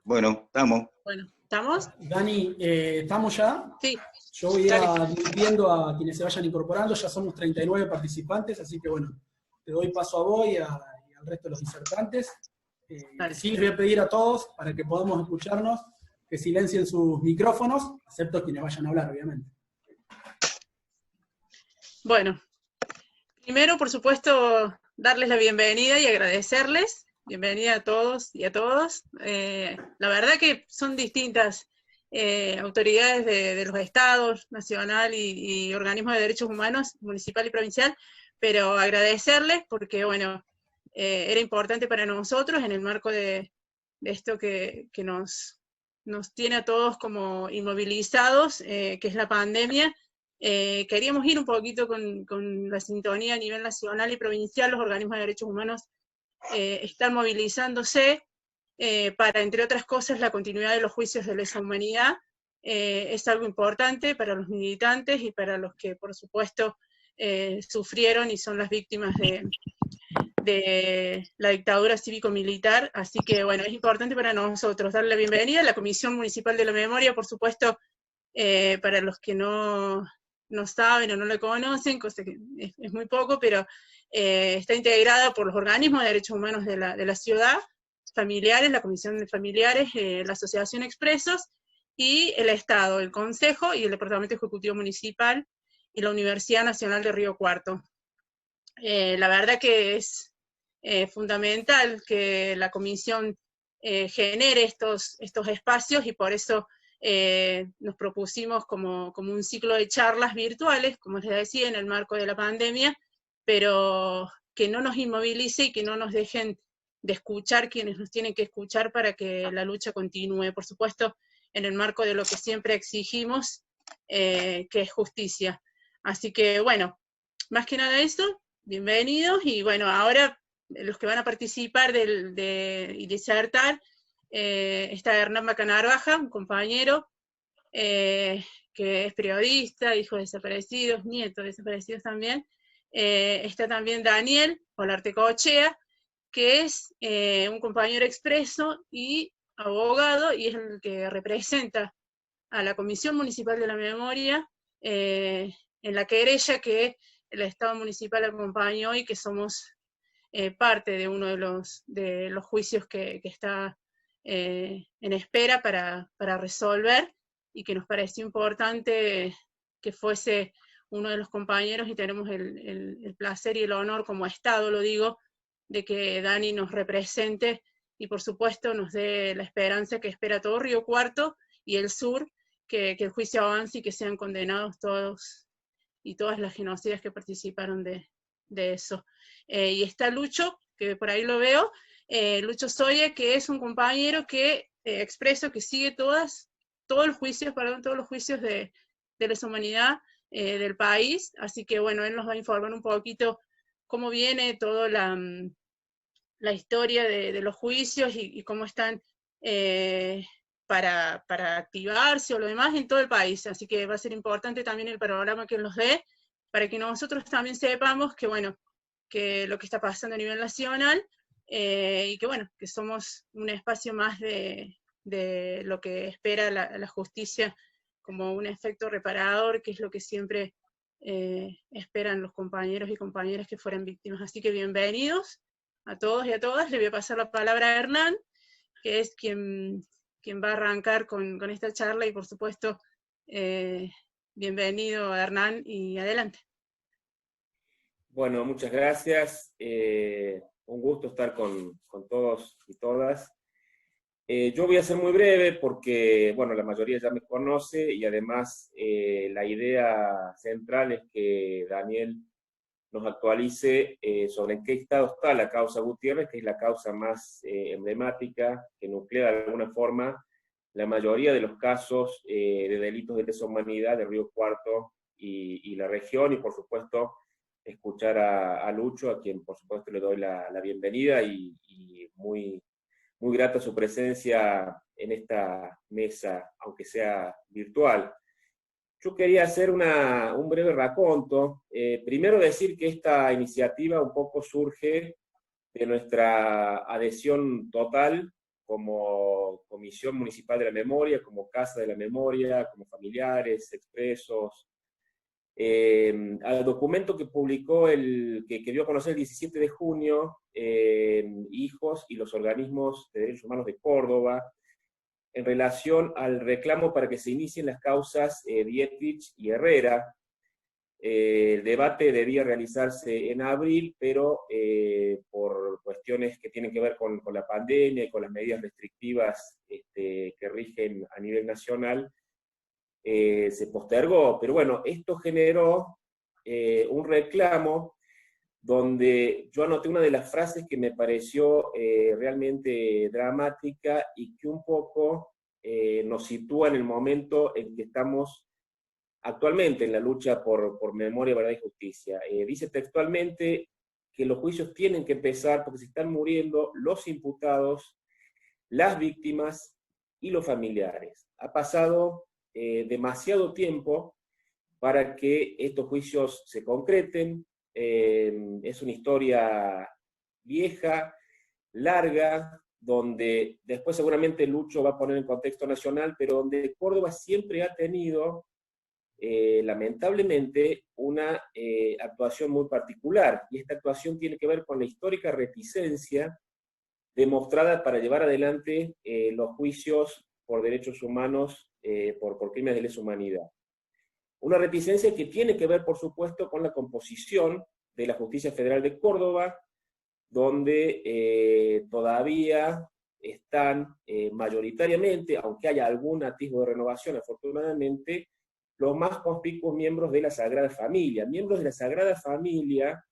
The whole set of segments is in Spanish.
Bueno, estamos. Bueno, ¿estamos? Dani, ¿estamos ya? Sí, Yo voy dale. a ir viendo a quienes se vayan incorporando, ya somos 39 participantes, así que bueno, te doy paso a vos y al resto de los disertantes. Dale. Sí, les voy a pedir a todos, para que podamos escucharnos, que silencien sus micrófonos, excepto quienes vayan a hablar, obviamente. Bueno, primero, por supuesto, darles la bienvenida y agradecerles. Bienvenida a todos y a todos. La verdad que son distintas autoridades de los estados, nacional y organismos de derechos humanos, municipal y provincial, pero agradecerles porque, bueno, era importante para nosotros en el marco de esto que nos tiene a todos como inmovilizados, que es la pandemia. Queríamos ir un poquito con la sintonía a nivel nacional y provincial. Los organismos de derechos humanos están movilizándose para, entre otras cosas, la continuidad de los juicios de lesa humanidad. Es algo importante para los militantes y para los que, por supuesto, sufrieron y son las víctimas de la dictadura cívico-militar. Así que, bueno, es importante para nosotros darle la bienvenida a la Comisión Municipal de la Memoria, por supuesto, para los que no saben o no la conocen, cosa que es muy poco, pero está integrada por los organismos de derechos humanos de la ciudad, familiares, la Comisión de Familiares, la Asociación Expresos, y el Estado, el Consejo y el Departamento Ejecutivo Municipal y la Universidad Nacional de Río Cuarto. La verdad que es fundamental que la comisión genere estos espacios, y por eso nos propusimos como un ciclo de charlas virtuales, como les decía, en el marco de la pandemia, pero que no nos inmovilice y que no nos dejen de escuchar quienes nos tienen que escuchar para que la lucha continúe, por supuesto, en el marco de lo que siempre exigimos, que es justicia. Así que, bueno, más que nada eso, bienvenidos, y bueno, ahora los que van a participar y disertar, está Hernán Macanarvaja, un compañero que es periodista, hijo de desaparecidos, nieto de desaparecidos también. Está también Daniel Olartecochea, que es un compañero expreso y abogado, y es el que representa a la Comisión Municipal de la Memoria en la querella que el Estado Municipal acompañó, y que somos parte de uno de los juicios que está en espera para resolver, y que nos pareció importante que fuese uno de los compañeros, y tenemos el placer y el honor como Estado, lo digo, de que Dani nos represente y por supuesto nos dé la esperanza que espera todo Río Cuarto y el sur, que el juicio avance y que sean condenados todos y todas las genocidas que participaron de eso. Y está Lucho, que por ahí lo veo, Lucho Soya, que es un compañero que expreso que sigue todos los juicios de lesa humanidad del país, así que bueno, él nos va a informar un poquito cómo viene toda la historia de los juicios y cómo están para activarse o lo demás en todo el país. Así que va a ser importante también el panorama que nos dé, para que nosotros también sepamos que, bueno, que lo que está pasando a nivel nacional, y que, bueno, que somos un espacio más de lo que espera la justicia como un efecto reparador, que es lo que siempre esperan los compañeros y compañeras que fueran víctimas. Así que bienvenidos a todos y a todas. Le voy a pasar la palabra a Hernán, que es quien va a arrancar con esta charla, y por supuesto, bienvenido Hernán, y adelante. Bueno, muchas gracias. Un gusto estar con todos y todas. Yo voy a ser muy breve porque, bueno, la mayoría ya me conoce, y además la idea central es que Daniel nos actualice sobre en qué estado está la causa Gutiérrez, que es la causa más emblemática, que nuclea de alguna forma la mayoría de los casos de delitos de lesa humanidad de Río Cuarto y la región, y por supuesto escuchar a Lucho, a quien por supuesto le doy la bienvenida, y muy, muy grata su presencia en esta mesa, aunque sea virtual. Yo quería hacer un breve raconto. Primero decir que esta iniciativa un poco surge de nuestra adhesión total como Comisión Municipal de la Memoria, como Casa de la Memoria, como familiares, expresos, al documento que publicó, que dio a conocer el 17 de junio, Hijos y los organismos de derechos humanos de Córdoba, en relación al reclamo para que se inicien las causas Dietrich y Herrera. El debate debía realizarse en abril, pero por cuestiones que tienen que ver con la pandemia y con las medidas restrictivas que rigen a nivel nacional, se postergó. Pero bueno, esto generó un reclamo donde yo anoté una de las frases que me pareció realmente dramática y que un poco nos sitúa en el momento en que estamos actualmente en la lucha por memoria, verdad y justicia. Dice textualmente que los juicios tienen que empezar porque se están muriendo los imputados, las víctimas y los familiares. Ha pasado demasiado tiempo para que estos juicios se concreten. Es una historia vieja, larga, donde después seguramente Lucho va a poner en contexto nacional, pero donde Córdoba siempre ha tenido lamentablemente una actuación muy particular, y esta actuación tiene que ver con la histórica reticencia demostrada para llevar adelante los juicios por derechos humanos, por crímenes de lesa humanidad. Una reticencia que tiene que ver, por supuesto, con la composición de la Justicia Federal de Córdoba, donde todavía están mayoritariamente, aunque haya algún atisbo de renovación, afortunadamente, los más conspicuos miembros de la Sagrada Familia, miembros de la Sagrada Familia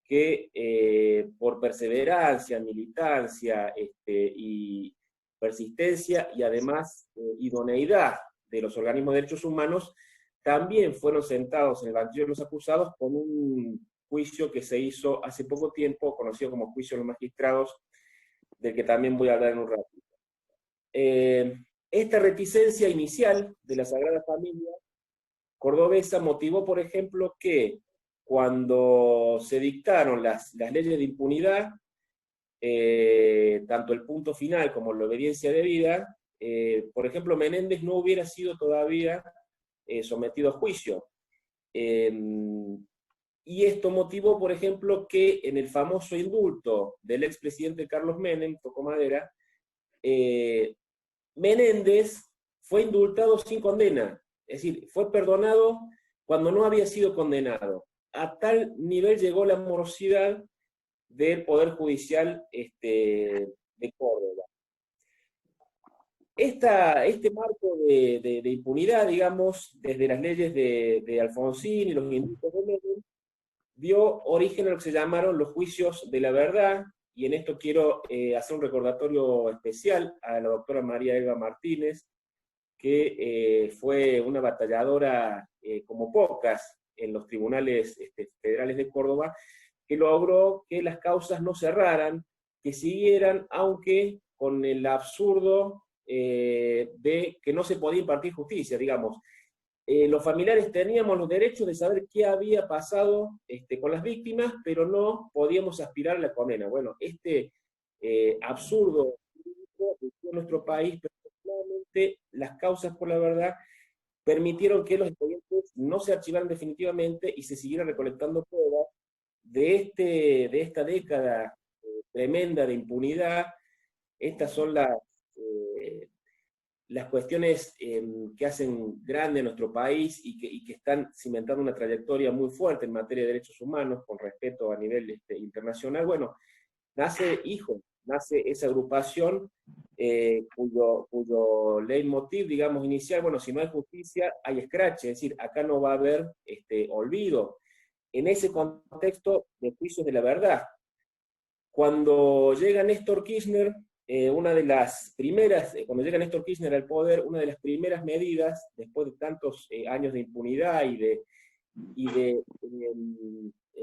que por perseverancia, militancia y persistencia y además idoneidad de los organismos de derechos humanos, también fueron sentados en el banquillo de los acusados con un juicio que se hizo hace poco tiempo, conocido como juicio de los magistrados, del que también voy a hablar en un ratito. Esta reticencia inicial de la Sagrada Familia cordobesa motivó, por ejemplo, que cuando se dictaron las leyes de impunidad, tanto el punto final como la obediencia debida, por ejemplo, Menéndez no hubiera sido todavía sometido a juicio. Y esto motivó, por ejemplo, que en el famoso indulto del expresidente Carlos Menem, tocó madera, Menéndez fue indultado sin condena, es decir, fue perdonado cuando no había sido condenado. A tal nivel llegó la morosidad del Poder Judicial de Córdoba. Este marco de impunidad, digamos, desde las leyes de Alfonsín y los indultos de Menem, dio origen a lo que se llamaron los juicios de la verdad, y en esto quiero hacer un recordatorio especial a la doctora María Elba Martínez, que fue una batalladora como pocas en los tribunales federales de Córdoba, que logró que las causas no cerraran, que siguieran, aunque con el absurdo de que no se podía impartir justicia, digamos. Los familiares teníamos los derechos de saber qué había pasado con las víctimas, pero no podíamos aspirar a la condena. Bueno, absurdo en nuestro país, pero claramente las causas por la verdad permitieron que los expedientes no se archivaran definitivamente y se siguieran recolectando pruebas de esta década tremenda de impunidad. Estas son las cuestiones que hacen grande a nuestro país y que están cimentando una trayectoria muy fuerte en materia de derechos humanos, con respeto a nivel internacional. Bueno, nace esa agrupación cuyo leitmotiv, digamos, inicial, bueno, si no hay justicia, hay escrache, es decir, acá no va a haber olvido. En ese contexto de juicios de la verdad, cuando llega Néstor Kirchner, cuando llega Néstor Kirchner al poder, una de las primeras medidas, después de tantos años de impunidad y de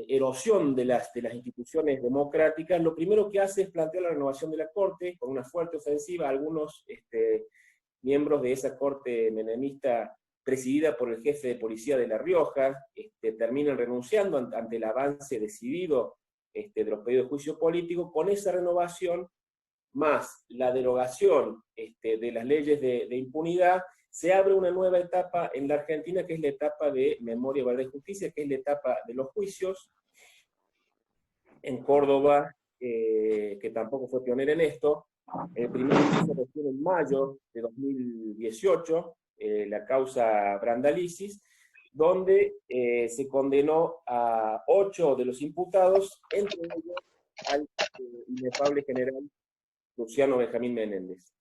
erosión de las instituciones democráticas, lo primero que hace es plantear la renovación de la Corte, con una fuerte ofensiva. Algunos miembros de esa Corte menemista, presidida por el jefe de policía de La Rioja, terminan renunciando ante el avance decidido de los pedidos de juicio político. Con esa renovación, más la derogación de las leyes de impunidad, se abre una nueva etapa en la Argentina, que es la etapa de memoria, verdad y justicia, que es la etapa de los juicios. En Córdoba, que tampoco fue pionera en esto, el primer juicio recién en mayo de 2018, la causa Brandalisis, donde se condenó a 8 de los imputados, entre ellos al inefable general Luciano Benjamín Menéndez.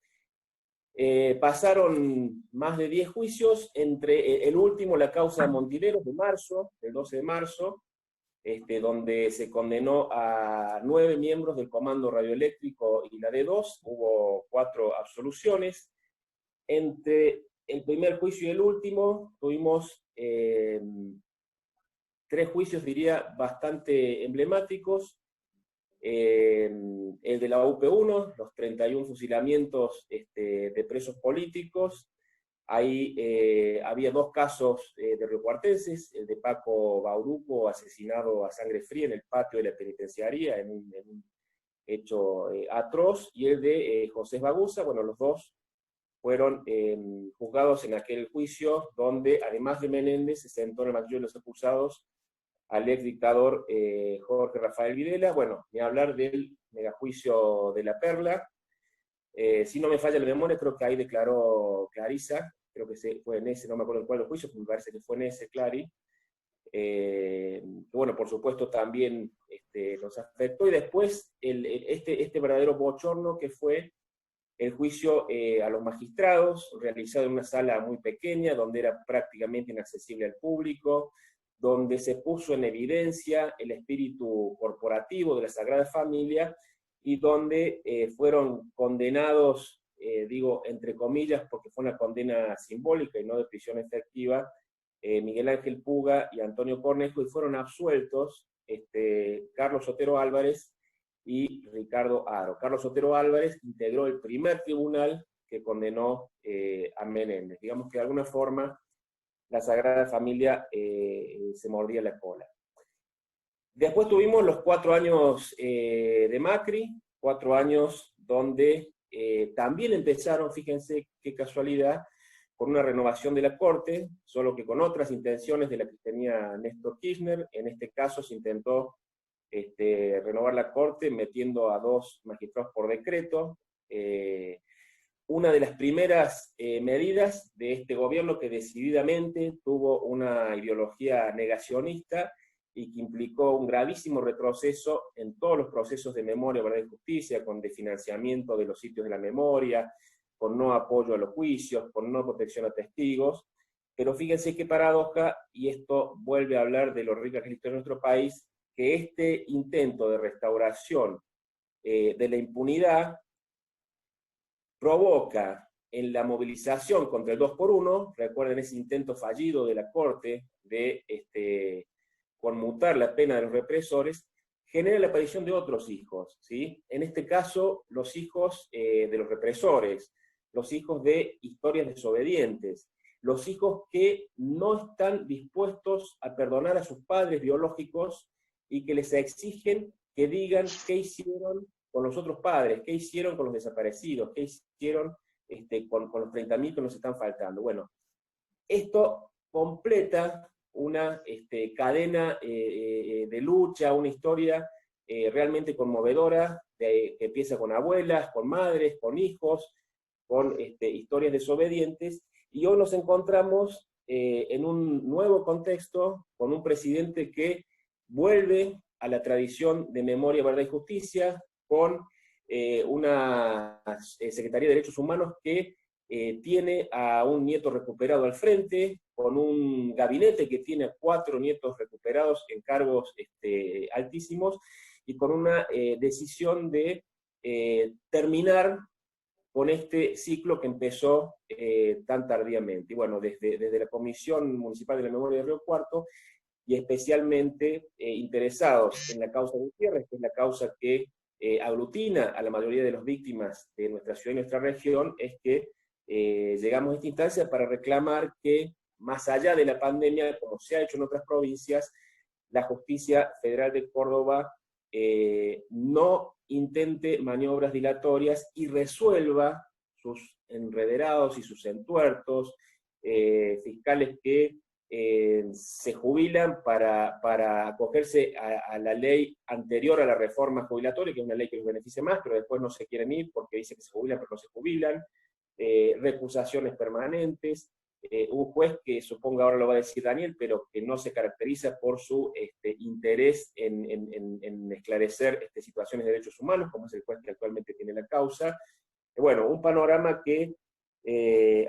Pasaron más de 10 juicios, entre el último, la causa Montileros de marzo, el 12 de marzo, donde se condenó a 9 miembros del Comando Radioeléctrico y la D2, hubo 4 absoluciones. Entre el primer juicio y el último tuvimos 3 juicios, diría, bastante emblemáticos. El de la UP1, los 31 fusilamientos de presos políticos. Ahí había 2 casos de riocuartenses, el de Paco Bauduco, asesinado a sangre fría en el patio de la penitenciaría, en un hecho atroz, y el de José Bagusa. Bueno, los 2 fueron juzgados en aquel juicio, donde además de Menéndez se sentó en el banquillo de los acusados al ex dictador Jorge Rafael Videla. Bueno, ni hablar del megajuicio de La Perla. Si no me falla la memoria, creo que ahí declaró Clarisa, creo que fue en ese, no me acuerdo en cuál de los juicios, pero me parece que fue en ese, Clary. Que bueno, por supuesto también nos afectó. Y después este verdadero bochorno, que fue el juicio a los magistrados, realizado en una sala muy pequeña, donde era prácticamente inaccesible al público, donde se puso en evidencia el espíritu corporativo de la Sagrada Familia, y donde fueron condenados, digo entre comillas, porque fue una condena simbólica y no de prisión efectiva, Miguel Ángel Puga y Antonio Cornejo, y fueron absueltos Carlos Sotero Álvarez y Ricardo Haro. Carlos Sotero Álvarez integró el primer tribunal que condenó a Menéndez. Digamos que de alguna forma la Sagrada Familia se mordía la cola. Después tuvimos los 4 años de Macri, 4 años donde también empezaron, fíjense qué casualidad, con una renovación de la Corte, solo que con otras intenciones de las que tenía Néstor Kirchner. En este caso se intentó renovar la Corte metiendo a 2 magistrados por decreto. Una de las primeras medidas de este gobierno, que decididamente tuvo una ideología negacionista y que implicó un gravísimo retroceso en todos los procesos de memoria, verdad y justicia, con desfinanciamiento de los sitios de la memoria, con no apoyo a los juicios, con no protección a testigos. Pero fíjense qué paradoja, y esto vuelve a hablar de lo rica que es la historia de nuestro país, que este intento de restauración de la impunidad provoca en la movilización contra el 2x1, recuerden ese intento fallido de la Corte de conmutar la pena de los represores, genera la aparición de otros hijos, ¿sí? En este caso, los hijos de los represores, los hijos de historias desobedientes, los hijos que no están dispuestos a perdonar a sus padres biológicos y que les exigen que digan qué hicieron con los otros padres, qué hicieron con los desaparecidos, qué hicieron con los 30.000 que nos están faltando. Bueno, esto completa una cadena de lucha, una historia realmente conmovedora, que empieza con abuelas, con madres, con hijos, con historias desobedientes, y hoy nos encontramos en un nuevo contexto, con un presidente que vuelve a la tradición de memoria, verdad y justicia, con una Secretaría de Derechos Humanos que tiene a un nieto recuperado al frente, con un gabinete que tiene a 4 nietos recuperados en cargos altísimos, y con una decisión de terminar con este ciclo que empezó tan tardíamente. Y bueno, desde la Comisión Municipal de la Memoria de Río Cuarto, y especialmente interesados en la causa de Gutiérrez, que es la causa que aglutina a la mayoría de las víctimas de nuestra ciudad y nuestra región, es que llegamos a esta instancia para reclamar que, más allá de la pandemia, como se ha hecho en otras provincias, la Justicia Federal de Córdoba no intente maniobras dilatorias y resuelva sus enrederados y sus entuertos, fiscales que se jubilan para acogerse a la ley anterior a la reforma jubilatoria, que es una ley que los beneficia más, pero después no se quieren ir porque dice que se jubilan, pero no se jubilan, recusaciones permanentes, un juez que supongo ahora lo va a decir Daniel, pero que no se caracteriza por su interés en esclarecer situaciones de derechos humanos, como es el juez que actualmente tiene la causa. Bueno, un panorama que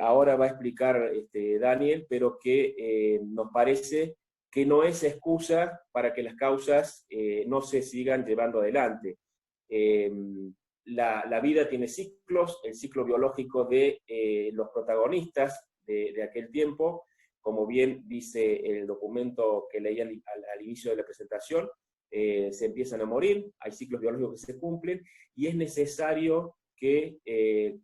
ahora va a explicar Daniel, pero que nos parece que no es excusa para que las causas no se sigan llevando adelante. La vida tiene ciclos, el ciclo biológico de los protagonistas de aquel tiempo, como bien dice el documento que leí al inicio de la presentación, se empiezan a morir, hay ciclos biológicos que se cumplen, y es necesario que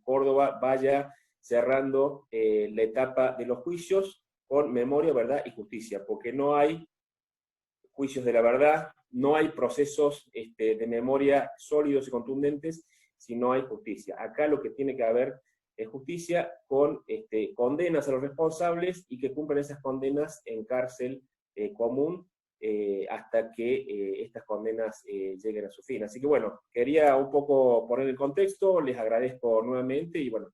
Córdoba vaya cerrando la etapa de los juicios con memoria, verdad y justicia, porque no hay juicios de la verdad, no hay procesos de memoria sólidos y contundentes si no hay justicia. Acá lo que tiene que haber es justicia con condenas a los responsables y que cumplan esas condenas en cárcel común hasta que estas condenas lleguen a su fin. Así que bueno, quería un poco poner el contexto, les agradezco nuevamente y bueno,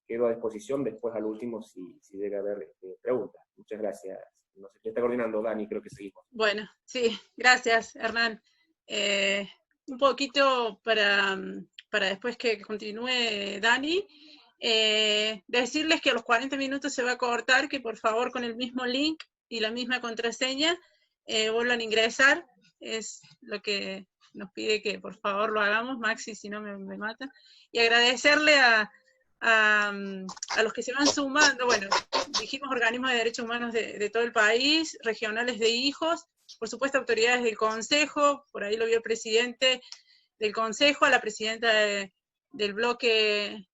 quedo a disposición después al último si llega a haber preguntas. Muchas gracias. No sé quién está coordinando, Dani, creo que seguimos. Bueno, sí, gracias, Hernán. Un poquito para después que continúe Dani, decirles que a los 40 minutos se va a cortar, que por favor con el mismo link y la misma contraseña vuelvan a ingresar. Es lo que nos pide que por favor lo hagamos, Maxi, si no me mata. Y agradecerle a los que se van sumando, bueno, dijimos organismos de derechos humanos de todo el país, regionales de hijos, por supuesto autoridades del Consejo, por ahí lo vio el presidente del Consejo, a la presidenta del bloque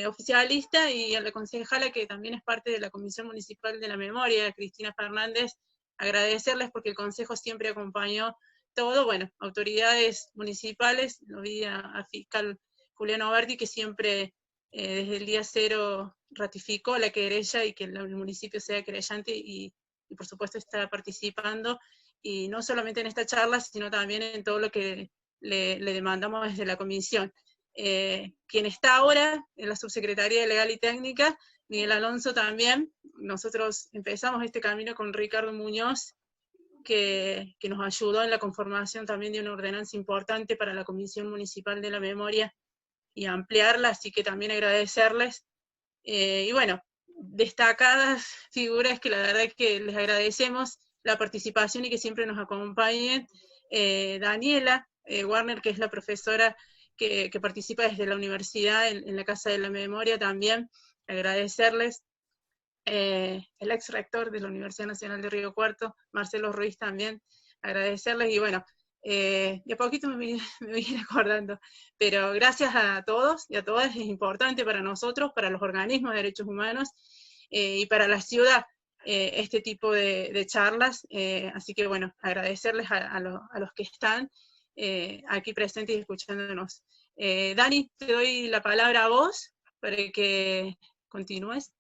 oficialista y a la concejala que también es parte de la Comisión Municipal de la Memoria, Cristina Fernández, agradecerles porque el Consejo siempre acompañó todo, bueno, autoridades municipales, lo vi a fiscal Juliano Berti que siempre desde el día cero ratificó la querella y que el municipio sea querellante y por supuesto está participando, y no solamente en esta charla, sino también en todo lo que le demandamos desde la comisión. Quien está ahora en la Subsecretaría de Legal y Técnica, Miguel Alonso también, nosotros empezamos este camino con Ricardo Muñoz, que nos ayudó en la conformación también de una ordenanza importante para la Comisión Municipal de la Memoria, y ampliarla, así que también agradecerles. Y bueno, destacadas figuras que la verdad es que les agradecemos la participación y que siempre nos acompañen. Daniela Warner, que es la profesora que participa desde la universidad en la Casa de la Memoria también, agradecerles. El ex rector de la Universidad Nacional de Río Cuarto, Marcelo Ruiz también, agradecerles, y bueno, de a poquito me voy acordando, pero gracias a todos y a todas, es importante para nosotros, para los organismos de derechos humanos y para la ciudad este tipo de charlas, así que bueno, agradecerles a los que están aquí presentes y escuchándonos. Dani, te doy la palabra a vos para que continúes.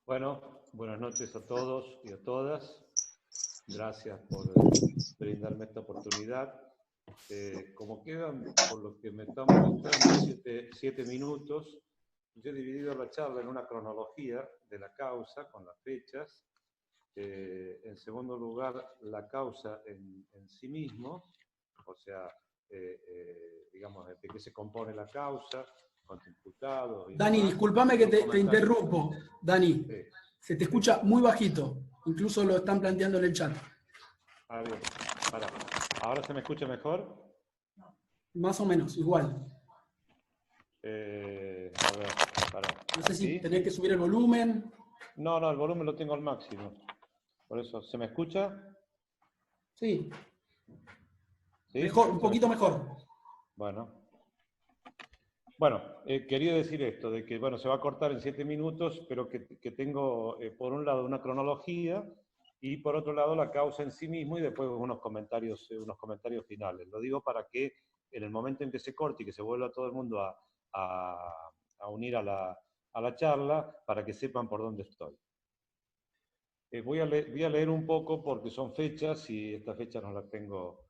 Bueno, buenas noches a todos y a todas. Gracias por brindarme esta oportunidad. Como quedan, por lo que me están mostrando, 7 minutos, yo he dividido la charla en una cronología de la causa con las fechas. En segundo lugar, la causa en sí mismo, o sea, digamos, de qué se compone la causa, con imputados. Dani, discúlpame que te interrumpo. Dani, sí. Se te escucha muy bajito. Incluso lo están planteando en el chat. Ah, bien. ¿Ahora se me escucha mejor? Más o menos, igual. A ver, No sé si ¿sí? Tenés que subir el volumen. No, el volumen lo tengo al máximo. Por eso, ¿se me escucha? Sí. ¿Sí? Mejor, un poquito mejor. Bueno, quería decir esto, de que bueno, se va a cortar en 7 minutos, pero que tengo por un lado una cronología y por otro lado la causa en sí mismo y después unos comentarios finales. Lo digo para que en el momento en que se corte y que se vuelva todo el mundo a unir a la charla, para que sepan por dónde estoy. Voy a leer un poco porque son fechas y estas fechas no las tengo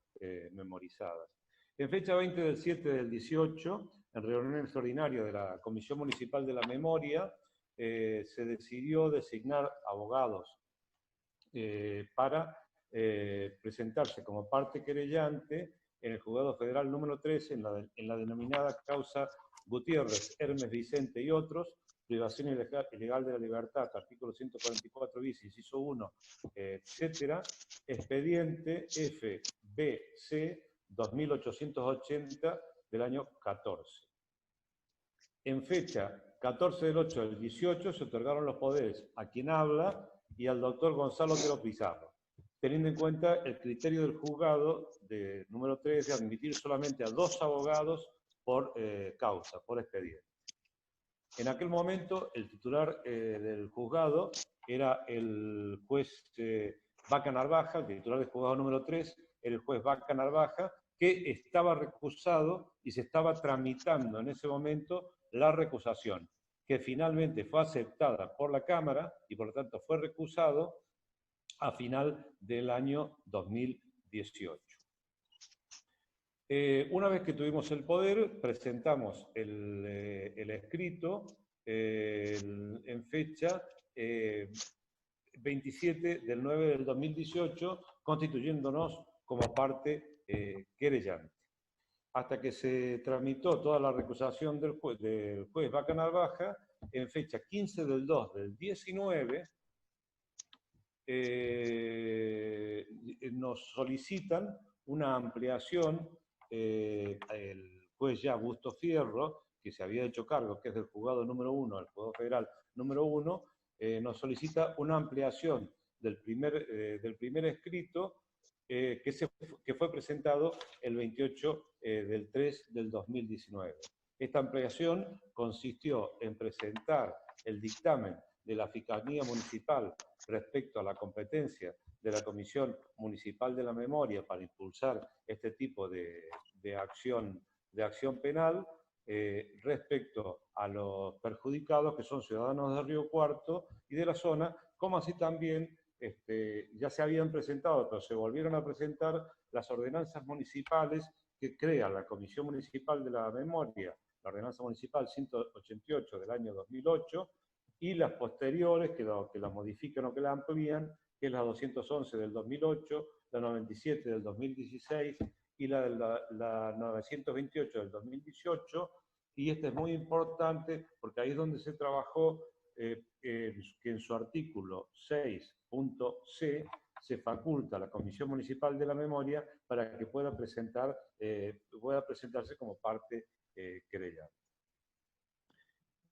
memorizadas. En fecha 20 del 7 del 18, en reunión extraordinaria de la Comisión Municipal de la Memoria, se decidió designar abogados para presentarse como parte querellante en el Juzgado Federal número 13, en la denominada causa Gutiérrez, Hermes Vicente y otros, privación ilegal de la libertad, artículo 144 bis, inciso 1, etcétera, expediente FBC 2880 del año 14. En fecha 14 del 8 del 18 se otorgaron los poderes a quien habla y al doctor Gonzalo Otero Pizarro, teniendo en cuenta el criterio del juzgado de número 3 de admitir solamente a 2 abogados por causa, por expediente. En aquel momento, el titular del juzgado era el juez Vaca Narvaja, el titular del juzgado número 3 era el juez Vaca Narvaja, que estaba recusado y se estaba tramitando en ese momento la recusación, que finalmente fue aceptada por la Cámara y por lo tanto fue recusado a final del año 2018. Una vez que tuvimos el poder, presentamos el escrito en fecha 27 del 9 del 2018, constituyéndonos como parte querellante. Hasta que se tramitó toda la recusación del juez Vaca Narvaja, en fecha 15 del 2 del 19, nos solicitan una ampliación. El juez ya Augusto Fierro, que se había hecho cargo, que es del juzgado número 1, del juzgado federal número 1, nos solicita una ampliación del primer escrito que fue presentado el 28 del 3 del 2019. Esta ampliación consistió en presentar el dictamen de la Fiscalía Municipal respecto a la competencia de la Comisión Municipal de la Memoria para impulsar este tipo de acción penal respecto a los perjudicados que son ciudadanos de Río Cuarto y de la zona, como así también ya se habían presentado, pero se volvieron a presentar las ordenanzas municipales que crea la Comisión Municipal de la Memoria, la ordenanza municipal 188 del año 2008, y las posteriores que la modifican o que la amplían, que es la 211 del 2008, la 97 del 2016 y la 928 del 2018, y esta es muy importante porque ahí es donde se trabajó que en su artículo 6.c se faculta a la Comisión Municipal de la Memoria para que pueda presentarse como parte querellante.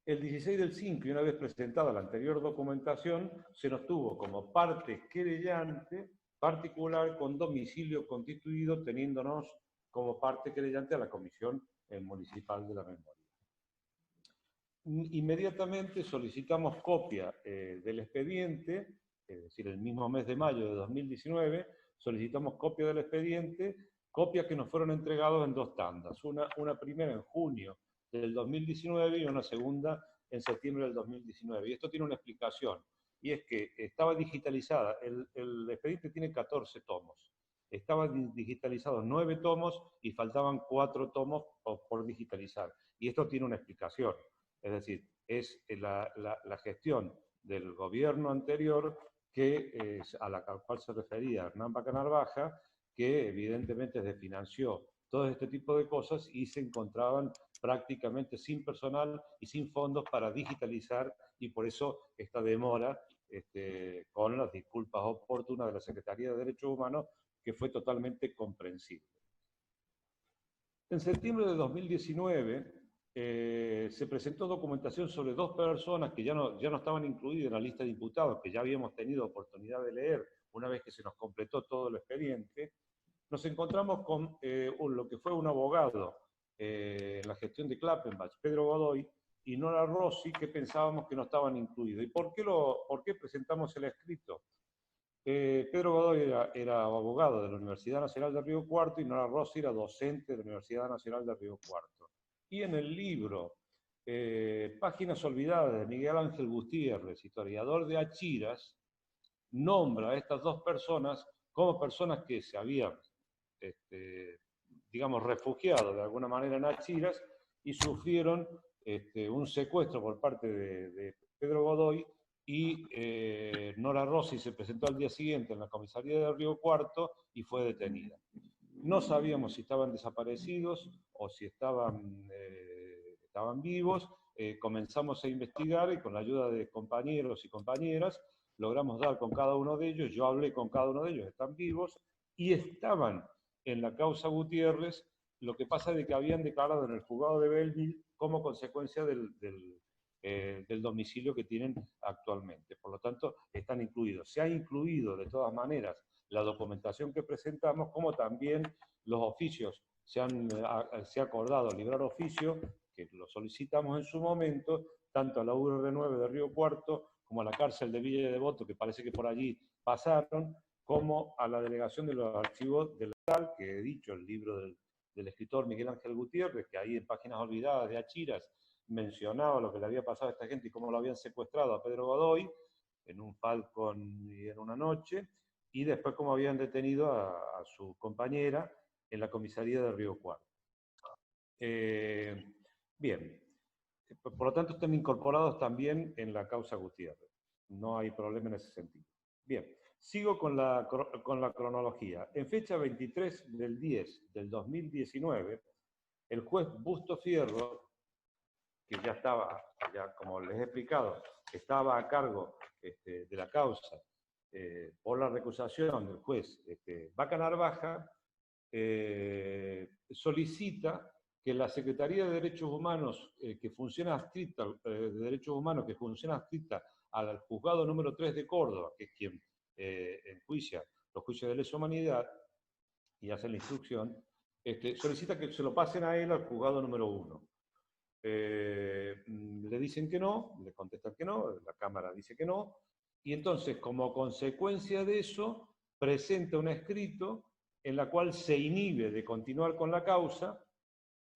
El 16 del 5, y una vez presentada la anterior documentación, se nos tuvo como parte querellante particular con domicilio constituido, teniéndonos como parte querellante a la Comisión Municipal de la Memoria. Inmediatamente solicitamos copia del expediente, es decir, el mismo mes de mayo de 2019, solicitamos copia del expediente, copias que nos fueron entregadas en 2 tandas, una primera en junio del 2019 y una segunda en septiembre del 2019. Y esto tiene una explicación, y es que estaba digitalizada, el expediente tiene 14 tomos, estaban digitalizados 9 tomos y faltaban 4 tomos por digitalizar. Y esto tiene una explicación, es decir, es la gestión del gobierno anterior a la cual se refería Hernán Vaca Narvaja, que evidentemente desfinanció todo este tipo de cosas y se encontraban prácticamente sin personal y sin fondos para digitalizar, y por eso esta demora con las disculpas oportunas de la Secretaría de Derechos Humanos, que fue totalmente comprensible. En septiembre de 2019 se presentó documentación sobre 2 personas que ya no estaban incluidas en la lista de imputados, que ya habíamos tenido oportunidad de leer una vez que se nos completó todo el expediente. Nos encontramos con lo que fue un abogado en la gestión de Klappenbach, Pedro Godoy, y Nora Rossi, que pensábamos que no estaban incluidos. ¿Y por qué presentamos el escrito? Pedro Godoy era abogado de la Universidad Nacional de Río Cuarto y Nora Rossi era docente de la Universidad Nacional de Río Cuarto. Y en el libro Páginas Olvidadas de Miguel Ángel Gutiérrez, historiador de Achiras, nombra a estas dos personas como personas que se habían, digamos, refugiado de alguna manera en Achiras y sufrieron un secuestro por parte de Pedro Godoy, y Nora Rossi se presentó al día siguiente en la comisaría de Río Cuarto y fue detenida. No sabíamos si estaban desaparecidos o si estaban vivos. Comenzamos a investigar y con la ayuda de compañeros y compañeras logramos dar con cada uno de ellos. Yo hablé con cada uno de ellos, están vivos y estaban en la causa Gutiérrez. Lo que pasa es que habían declarado en el juzgado de Belleville como consecuencia del domicilio que tienen actualmente. Por lo tanto, están incluidos. Se ha incluido de todas maneras la documentación que presentamos, como también los oficios. Se ha acordado librar oficio, que lo solicitamos en su momento, tanto a la UR9 de Río Cuarto, como a la cárcel de Villa Devoto, que parece que por allí pasaron, como a la delegación de los archivos del tal, que he dicho, el libro del escritor Miguel Ángel Gutiérrez, que ahí en Páginas Olvidadas de Achiras mencionaba lo que le había pasado a esta gente y cómo lo habían secuestrado a Pedro Godoy en un Falcon y en una noche, y después cómo habían detenido a su compañera en la comisaría de Río Cuarto. Bien, por lo tanto están incorporados también en la causa Gutiérrez. No hay problema en ese sentido. Bien, sigo con la cronología. En fecha 23 del 10 del 2019, el juez Busto Fierro, que ya estaba, ya como les he explicado, estaba a cargo de la causa por la recusación del juez Vaca Narvaja, solicita que la Secretaría de Derechos Humanos, que funciona adscrita al juzgado número 3 de Córdoba, que es quien enjuicia los juicios de lesa humanidad y hace la instrucción, solicita que se lo pasen a él al juzgado número 1. Le dicen que no, le contestan que no, la Cámara dice que no, y entonces, como consecuencia de eso, presenta un escrito en la cual se inhibe de continuar con la causa,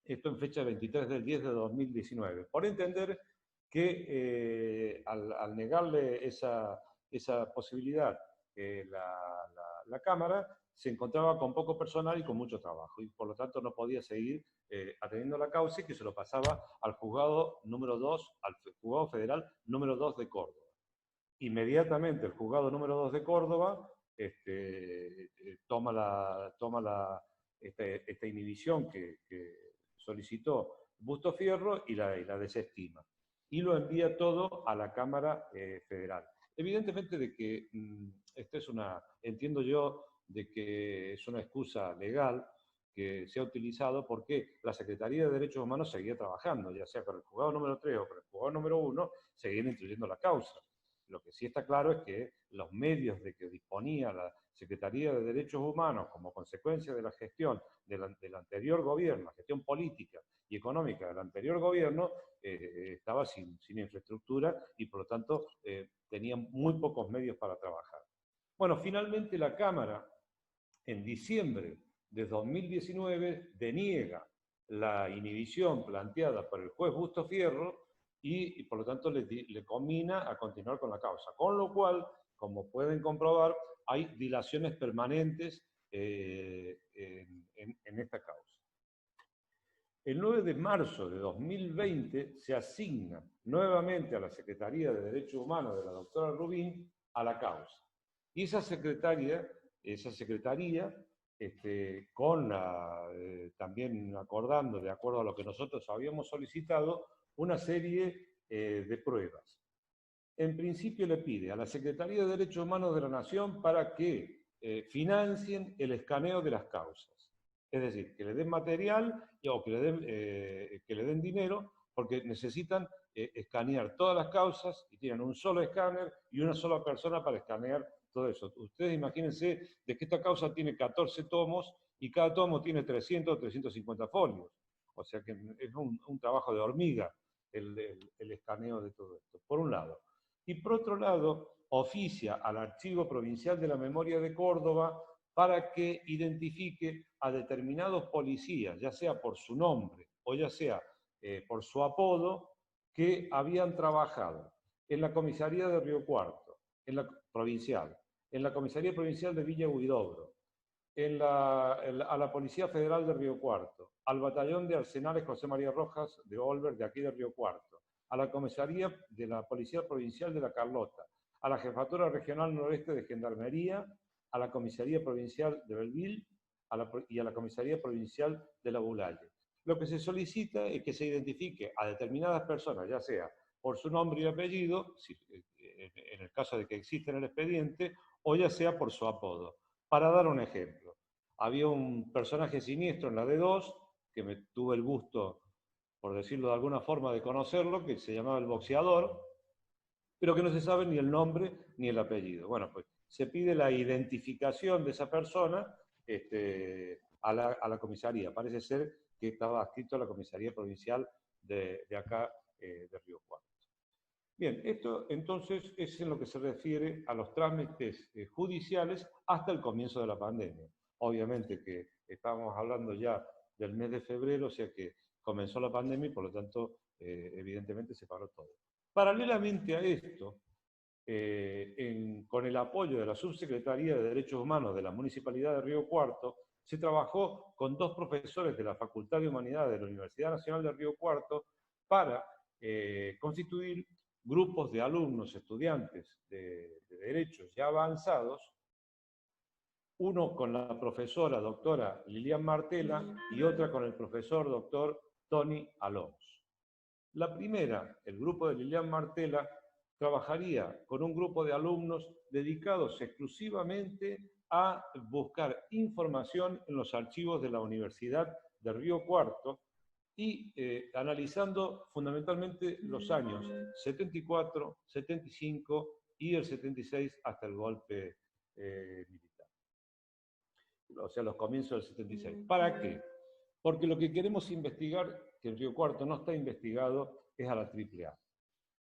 esto en fecha 23 del 10 de 2019, por entender que al negarle esa posibilidad la Cámara, se encontraba con poco personal y con mucho trabajo, y por lo tanto no podía seguir atendiendo la causa, y que se lo pasaba al juzgado número 2, al juzgado federal número 2 de Córdoba. Inmediatamente el juzgado número 2 de Córdoba toma esta inhibición que solicitó Busto Fierro y la desestima. Y lo envía todo a la Cámara Federal. Evidentemente de que esta es entiendo yo, de que es una excusa legal que se ha utilizado porque la Secretaría de Derechos Humanos seguía trabajando, ya sea con el juzgado número 3 o con el juzgado número 1, seguían instruyendo la causa. Lo que sí está claro es que los medios de que disponía la Secretaría de Derechos Humanos como consecuencia de la gestión del anterior gobierno, la gestión política y económica del anterior gobierno, estaba sin infraestructura y por lo tanto tenía muy pocos medios para trabajar. Bueno, finalmente la Cámara, en diciembre de 2019, deniega la inhibición planteada por el juez Busto Fierro y por lo tanto le conmina a continuar con la causa. Con lo cual, como pueden comprobar, hay dilaciones permanentes en esta causa. El 9 de marzo de 2020 se asigna nuevamente a la Secretaría de Derechos Humanos de la doctora Rubín a la causa. Y esa secretaría también acordando, de acuerdo a lo que nosotros habíamos solicitado, una serie de pruebas. En principio le pide a la Secretaría de Derechos Humanos de la Nación para que financien el escaneo de las causas. Es decir, que le den material o que le den dinero, porque necesitan escanear todas las causas y tienen un solo escáner y una sola persona para escanear todo eso. Ustedes imagínense de que esta causa tiene 14 tomos y cada tomo tiene 300 o 350 folios. O sea que es un trabajo de hormiga el escaneo de todo esto, por un lado. y por otro lado oficia al Archivo Provincial de la Memoria de Córdoba para que identifique a determinados policías, ya sea por su nombre o ya sea por su apodo, que habían trabajado en la comisaría de Río Cuarto, en la provincial, en la comisaría provincial de Villa Huidobro, a la Policía Federal de Río Cuarto, al batallón de Arsenales José María Rojas de Olver de aquí de Río Cuarto, a la comisaría de la Policía Provincial de La Carlota, a la Jefatura Regional Noreste de Gendarmería, a la Comisaría Provincial de Belville y a la Comisaría Provincial de La Bulaye. Lo que se solicita es que se identifique a determinadas personas, ya sea por su nombre y apellido, en el caso de que exista en el expediente, o ya sea por su apodo. Para dar un ejemplo, había un personaje siniestro en la D2, que me tuve el gusto, por decirlo de alguna forma, de conocerlo, que se llamaba El Boxeador, pero que no se sabe ni el nombre ni el apellido. Bueno, pues se pide la identificación de esa persona a la comisaría. Parece ser que estaba adscrito a la comisaría provincial de acá, de Río Cuarto. Bien, esto entonces es en lo que se refiere a los trámites judiciales hasta el comienzo de la pandemia. Obviamente que estábamos hablando ya del mes de febrero, o sea que comenzó la pandemia y por lo tanto, evidentemente se paró todo. Paralelamente a esto, con el apoyo de la Subsecretaría de Derechos Humanos de la Municipalidad de Río Cuarto, se trabajó con 2 profesores de la Facultad de Humanidades de la Universidad Nacional de Río Cuarto para constituir grupos de alumnos, estudiantes de derechos ya avanzados, uno con la profesora doctora Lilian Martela y otra con el profesor doctor Tony Alonso. La primera, el grupo de Lilian Martela, trabajaría con un grupo de alumnos dedicados exclusivamente a buscar información en los archivos de la Universidad de Río Cuarto y analizando fundamentalmente los años 74, 75 y el 76 hasta el golpe militar. O sea, los comienzos del 76. ¿Para qué? Porque lo que queremos investigar, que en Río Cuarto no está investigado, es a la AAA.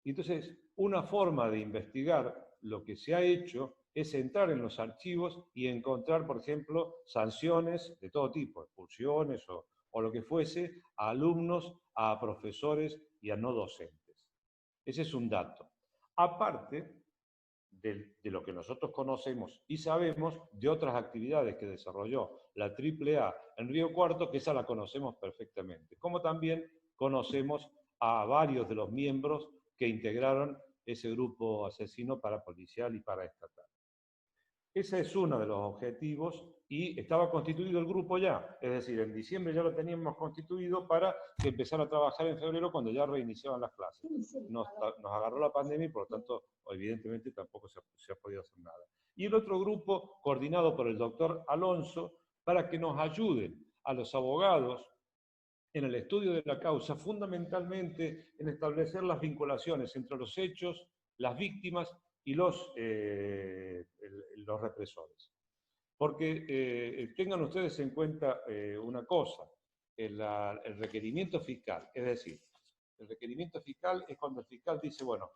Y entonces, una forma de investigar lo que se ha hecho es entrar en los archivos y encontrar, por ejemplo, sanciones de todo tipo, expulsiones o lo que fuese, a alumnos, a profesores y a no docentes. Ese es un dato. Aparte de lo que nosotros conocemos y sabemos de otras actividades que desarrolló la AAA en Río Cuarto, que esa la conocemos perfectamente, como también conocemos a varios de los miembros que integraron ese grupo asesino parapolicial y paraestatal. Ese es uno de los objetivos y estaba constituido el grupo ya, es decir, en diciembre ya lo teníamos constituido para que empezara a trabajar en febrero cuando ya reiniciaban las clases. Nos agarró la pandemia y por lo tanto, evidentemente, tampoco se ha podido hacer nada. Y el otro grupo, coordinado por el doctor Alonso, para que nos ayuden a los abogados en el estudio de la causa, fundamentalmente en establecer las vinculaciones entre los hechos, las víctimas y los represores. Porque tengan ustedes en cuenta una cosa, el requerimiento fiscal, es decir, el requerimiento fiscal es cuando el fiscal dice, bueno,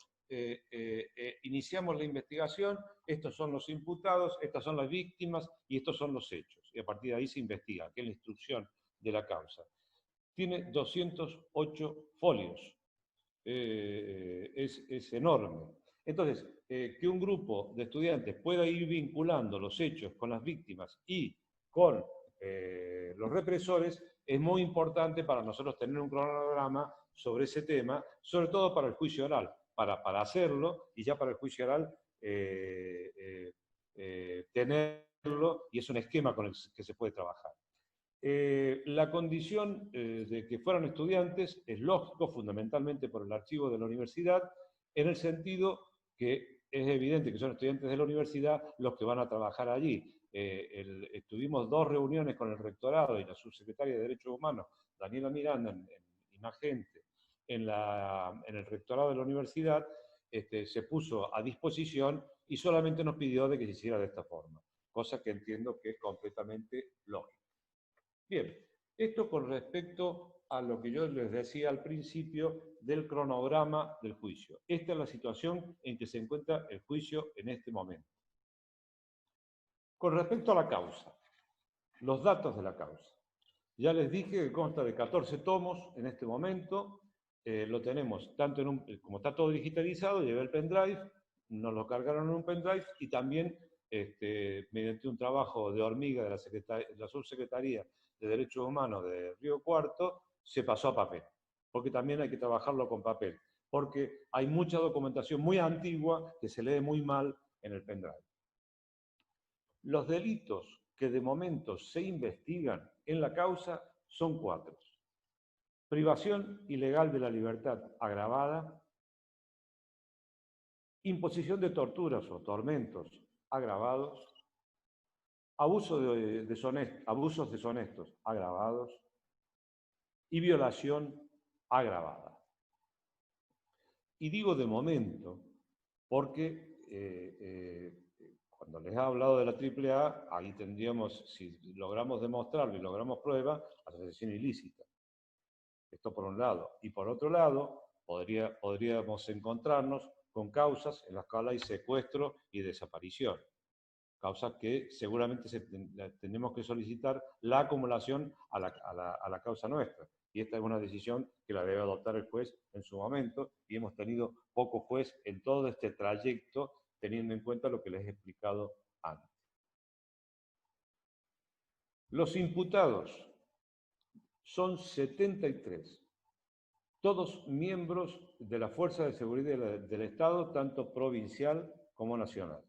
iniciamos la investigación, estos son los imputados, estas son las víctimas y estos son los hechos. Y a partir de ahí se investiga, que es la instrucción de la causa. Tiene 208 folios, es enorme. Entonces, que un grupo de estudiantes pueda ir vinculando los hechos con las víctimas y con los represores es muy importante para nosotros tener un cronograma sobre ese tema, sobre todo para el juicio oral, para hacerlo y ya para el juicio oral tenerlo, y es un esquema con el que se puede trabajar. La condición de que fueran estudiantes es lógico, fundamentalmente por el archivo de la universidad, en el sentido que es evidente que son estudiantes de la universidad los que van a trabajar allí. Tuvimos 2 reuniones con el rectorado y la subsecretaria de Derechos Humanos, Daniela Miranda, y más gente, en el rectorado de la universidad, se puso a disposición y solamente nos pidió de que se hiciera de esta forma, cosa que entiendo que es completamente lógica. Bien, esto con respecto a lo que yo les decía al principio del cronograma del juicio. Esta es la situación en que se encuentra el juicio en este momento. Con respecto a la causa, los datos de la causa. Ya les dije que consta de 14 tomos en este momento. Lo tenemos tanto como está todo digitalizado, llevé el pendrive, nos lo cargaron en un pendrive y también mediante un trabajo de hormiga de la Subsecretaría de Derechos Humanos de Río Cuarto, se pasó a papel, porque también hay que trabajarlo con papel, porque hay mucha documentación muy antigua que se lee muy mal en el pendrive. Los delitos que de momento se investigan en la causa son 4. Privación ilegal de la libertad agravada, imposición de torturas o tormentos agravados, abusos deshonestos agravados y violación agravada. Y digo de momento porque cuando les he hablado de la AAA, ahí tendríamos, si logramos demostrarlo y logramos prueba, asociación ilícita. Esto por un lado. Y por otro lado, podríamos encontrarnos con causas en las cuales hay secuestro y desaparición. Causas que seguramente tenemos que solicitar la acumulación a la causa nuestra. Y esta es una decisión que la debe adoptar el juez en su momento, y hemos tenido poco juez en todo este trayecto, teniendo en cuenta lo que les he explicado antes. Los imputados son 73, todos miembros de la Fuerza de Seguridad del Estado, tanto provincial como nacional.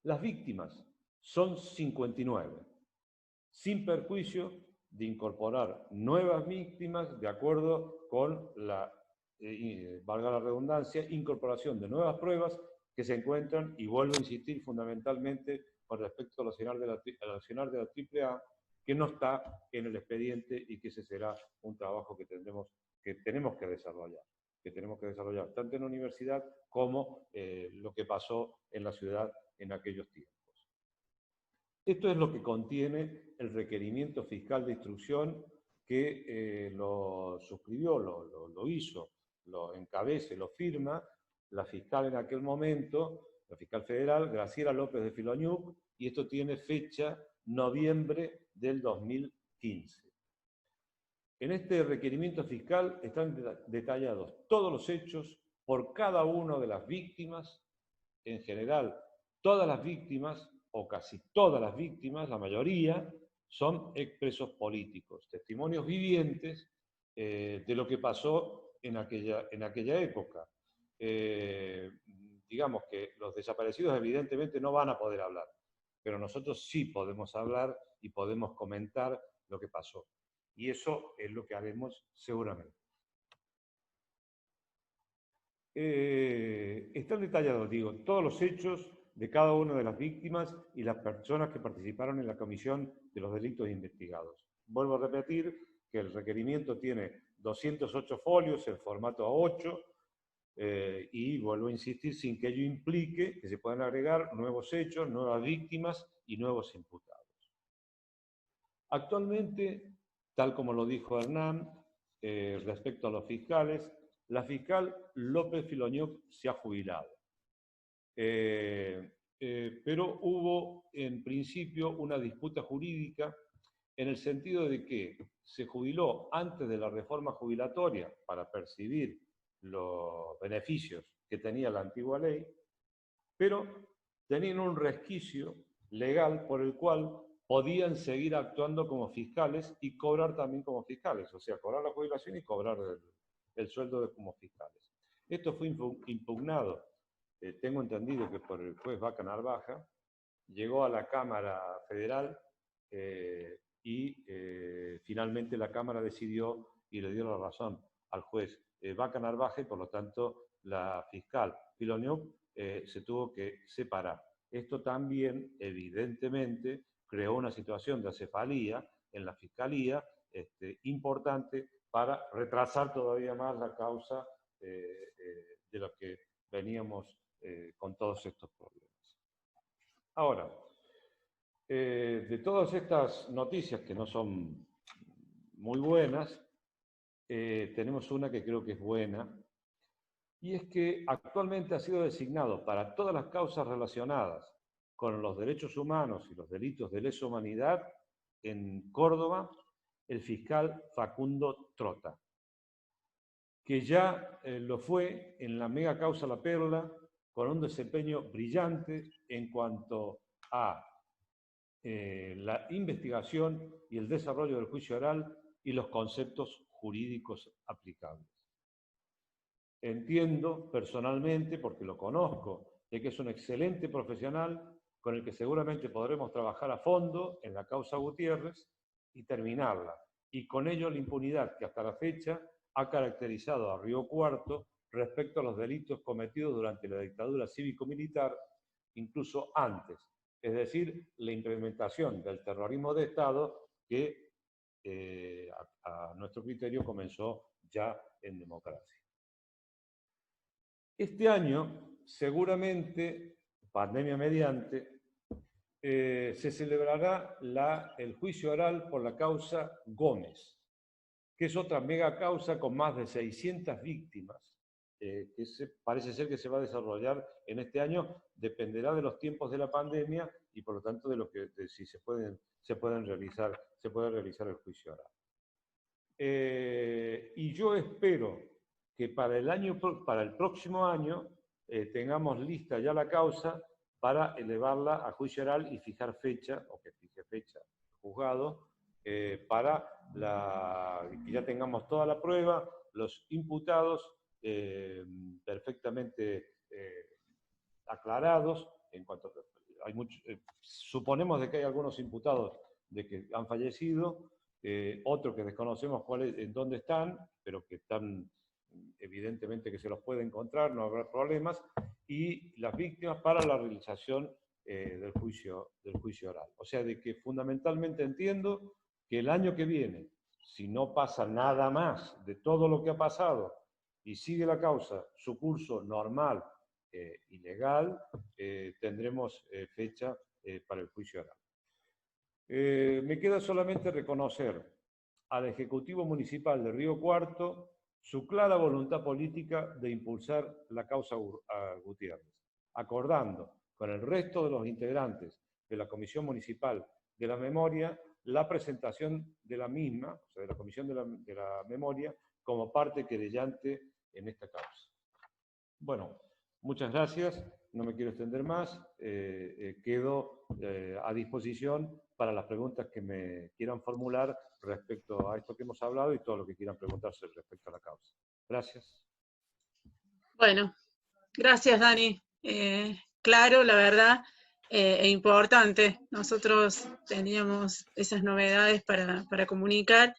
Las víctimas son 59, sin perjuicio de incorporar nuevas víctimas de acuerdo con la, valga la redundancia, incorporación de nuevas pruebas que se encuentran, y vuelvo a insistir fundamentalmente con respecto al accionar de la AAA, que no está en el expediente y que ese será un trabajo que tenemos que desarrollar, tanto en la universidad como lo que pasó en la ciudad en aquellos tiempos. Esto es lo que contiene el requerimiento fiscal de instrucción que lo suscribió, lo hizo, lo encabeza, lo firma la fiscal en aquel momento, la fiscal federal, Graciela López de Filoñuc, y esto tiene fecha noviembre del 2015. En este requerimiento fiscal están detallados todos los hechos por cada una de las víctimas. En general, todas las víctimas, o casi todas las víctimas, la mayoría, son expresos políticos, testimonios vivientes de lo que pasó en aquella época. Digamos que los desaparecidos evidentemente no van a poder hablar, pero nosotros sí podemos hablar y podemos comentar lo que pasó. Y eso es lo que haremos seguramente. Están detallados, digo, todos los hechos de cada una de las víctimas y las personas que participaron en la comisión de los delitos investigados. Vuelvo a repetir que el requerimiento tiene 208 folios en formato A8 y vuelvo a insistir sin que ello implique que se puedan agregar nuevos hechos, nuevas víctimas y nuevos imputados. Actualmente, tal como lo dijo Hernán, respecto a los fiscales, la fiscal López Filoñuc se ha jubilado. Pero hubo en principio una disputa jurídica en el sentido de que se jubiló antes de la reforma jubilatoria para percibir los beneficios que tenía la antigua ley, pero tenían un resquicio legal por el cual podían seguir actuando como fiscales y cobrar también como fiscales, o sea, cobrar la jubilación y cobrar el sueldo como fiscales. Esto fue impugnado, tengo entendido que por el juez Vaca Narvaja, llegó a la Cámara Federal y finalmente la Cámara decidió y le dio la razón al juez Vaca Narvaja y por lo tanto la fiscal Filoñuc se tuvo que separar. Esto también, evidentemente, creó una situación de acefalía en la Fiscalía importante para retrasar todavía más la causa de lo que veníamos con todos estos problemas. Ahora, de todas estas noticias que no son muy buenas, tenemos una que creo que es buena, y es que actualmente ha sido designado para todas las causas relacionadas con los derechos humanos y los delitos de lesa humanidad en Córdoba el fiscal Facundo Trota, que ya lo fue en la mega causa La Perla, con un desempeño brillante en cuanto a la investigación y el desarrollo del juicio oral y los conceptos jurídicos aplicables. Entiendo personalmente, porque lo conozco, de que es un excelente profesional con el que seguramente podremos trabajar a fondo en la causa Gutiérrez y terminarla, y con ello la impunidad que hasta la fecha ha caracterizado a Río Cuarto respecto a los delitos cometidos durante la dictadura cívico-militar, incluso antes, es decir, la implementación del terrorismo de Estado que a nuestro criterio comenzó ya en democracia. Este año, seguramente, pandemia mediante, se celebrará el juicio oral por la causa Gómez, que es otra mega causa con más de 600 víctimas, que parece ser que se va a desarrollar en este año, dependerá de los tiempos de la pandemia y por lo tanto de si se puede realizar el juicio oral. Y yo espero que para el próximo año tengamos lista ya la causa para elevarla a juicio oral y fijar fecha, o que fije fecha el juzgado, para que ya tengamos toda la prueba, los imputados perfectamente aclarados, en cuanto hay suponemos de que hay algunos imputados de que han fallecido, otros que desconocemos en dónde están, pero que están evidentemente que se los puede encontrar, no habrá problemas, y las víctimas para la realización del juicio oral. O sea, de que fundamentalmente entiendo que el año que viene, si no pasa nada más de todo lo que ha pasado y sigue la causa su curso normal y legal, tendremos fecha para el juicio oral. Me queda solamente reconocer al Ejecutivo Municipal de Río Cuarto su clara voluntad política de impulsar la causa Gutiérrez, acordando con el resto de los integrantes de la Comisión Municipal de la Memoria la presentación de la misma, o sea, de la Comisión de la Memoria, como parte querellante en esta causa. Bueno, muchas gracias, no me quiero extender más, quedo a disposición para las preguntas que me quieran formular respecto a esto que hemos hablado y todo lo que quieran preguntarse respecto a la causa. Gracias. Bueno, gracias Dani. Claro, la verdad, e importante. Nosotros teníamos esas novedades para comunicar.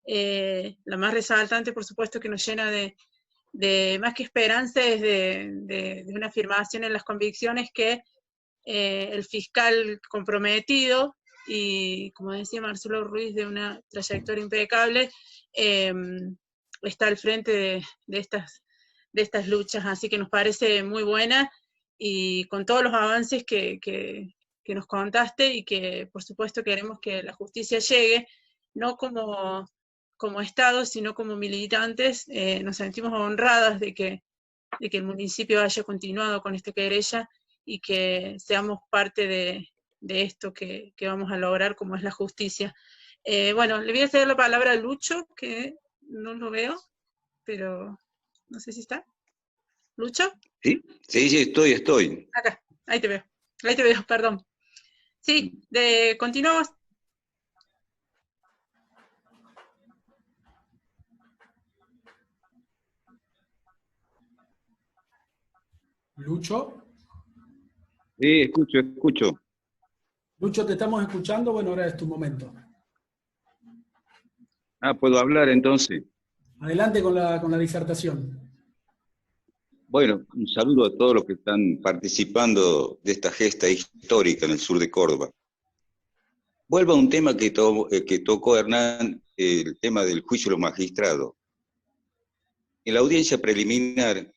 La más resaltante, por supuesto, que nos llena de más que esperanza es de una afirmación en las convicciones que el fiscal comprometido y, como decía Marcelo Ruiz, de una trayectoria impecable, está al frente de estas luchas, así que nos parece muy buena y con todos los avances que nos contaste y que por supuesto queremos que la justicia llegue, no como Estado, sino como militantes. Nos sentimos honradas de que el municipio haya continuado con esta querella y que seamos parte de esto que vamos a lograr, como es la justicia. Bueno, le voy a ceder la palabra a Lucho, que no lo veo, pero no sé si está. ¿Lucho? Sí, estoy. Acá, ahí te veo, perdón. Sí, continuamos. ¿Lucho? Sí, escucho. Lucho, te estamos escuchando, bueno, ahora es tu momento. ¿Puedo hablar entonces? Adelante con la disertación. Bueno, un saludo a todos los que están participando de esta gesta histórica en el sur de Córdoba. Vuelvo a un tema que tocó Hernán, el tema del juicio de los magistrados. En la audiencia preliminar,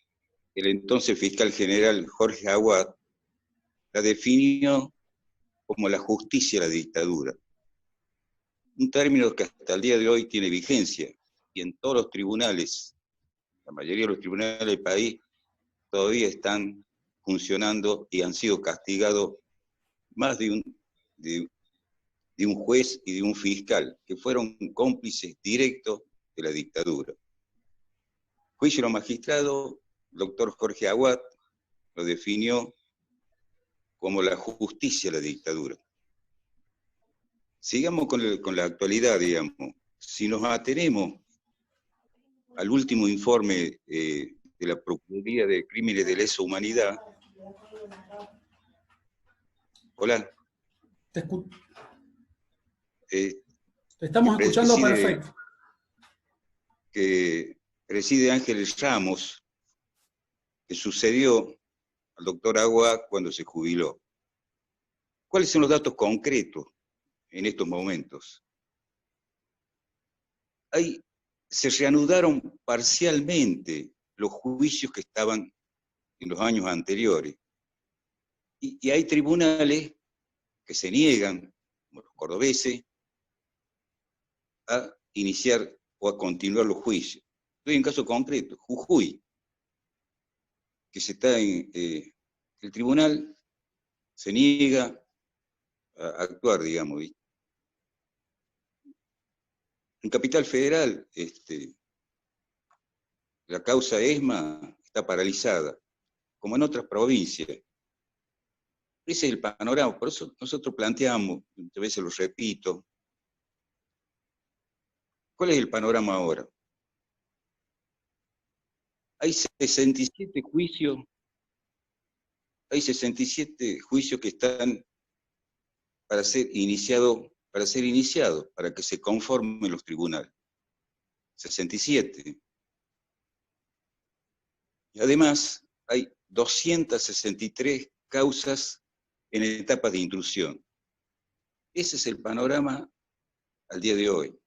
el entonces fiscal general Jorge Aguad la definió como la justicia de la dictadura. un término que hasta el día de hoy tiene vigencia, y en todos los tribunales, la mayoría de los tribunales del país, todavía están funcionando y han sido castigados más de un juez y de un fiscal, que fueron cómplices directos de la dictadura. Juicio de los magistrados, el doctor Jorge Aguad lo definió como la justicia de la dictadura. Sigamos con la actualidad, digamos. Si nos atenemos al último informe de la Procuraduría de Crímenes de Lesa Humanidad. Hola. Te estamos escuchando perfecto. Que preside Ángeles Ramos, que sucedió al doctor Agua cuando se jubiló. ¿Cuáles son los datos concretos en estos momentos? Se reanudaron parcialmente los juicios que estaban en los años anteriores. Y hay tribunales que se niegan, como los cordobeses, a iniciar o a continuar los juicios. Estoy en caso concreto, Jujuy, que el tribunal se niega a actuar, digamos, ¿viste? En Capital Federal, la causa ESMA está paralizada, como en otras provincias. Ese es el panorama, por eso nosotros planteamos, muchas veces lo repito, ¿cuál es el panorama ahora? Hay 67 juicios que están para ser iniciados, para que se conformen los tribunales. 67. Y además, hay 263 causas en etapas de instrucción. Ese es el panorama al día de hoy.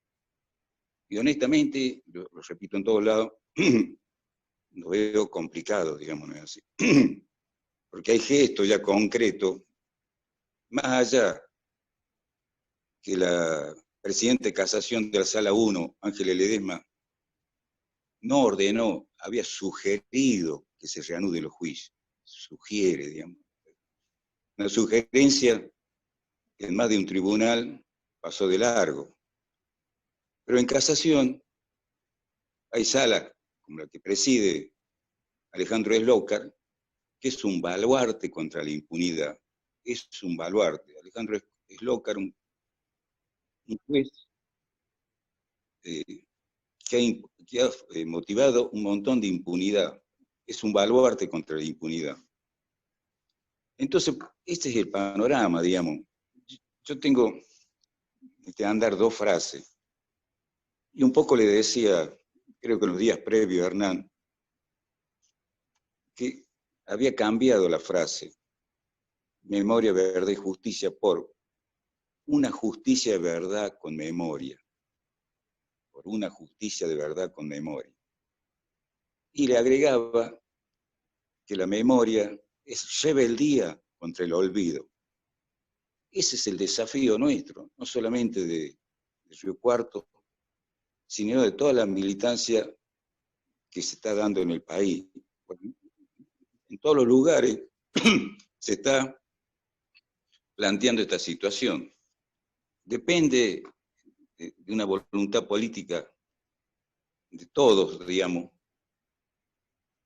Y honestamente, lo repito en todos lados, lo veo complicado, digamos, ¿no es así? Porque hay gestos ya concretos, más allá que la presidenta de casación de la Sala 1, Ángeles Ledesma, no ordenó, había sugerido que se reanuden los juicios. Sugiere, digamos. Una sugerencia que en más de un tribunal pasó de largo. Pero en casación hay salas como la que preside Alejandro Eslocar, que es un baluarte contra la impunidad. Es un baluarte. Alejandro Eslocar, un juez que ha motivado un montón de impunidad. Es un baluarte contra la impunidad. Entonces, este es el panorama, digamos. Yo tengo que andar dos frases. Y un poco le decía, creo que en los días previos, a Hernán, que había cambiado la frase, memoria, verdad y justicia, por una justicia de verdad con memoria. Por una justicia de verdad con memoria. Y le agregaba que la memoria es rebeldía contra el olvido. Ese es el desafío nuestro, no solamente de Río Cuarto, sino de toda la militancia que se está dando en el país. En todos los lugares se está planteando esta situación. Depende de una voluntad política de todos, digamos,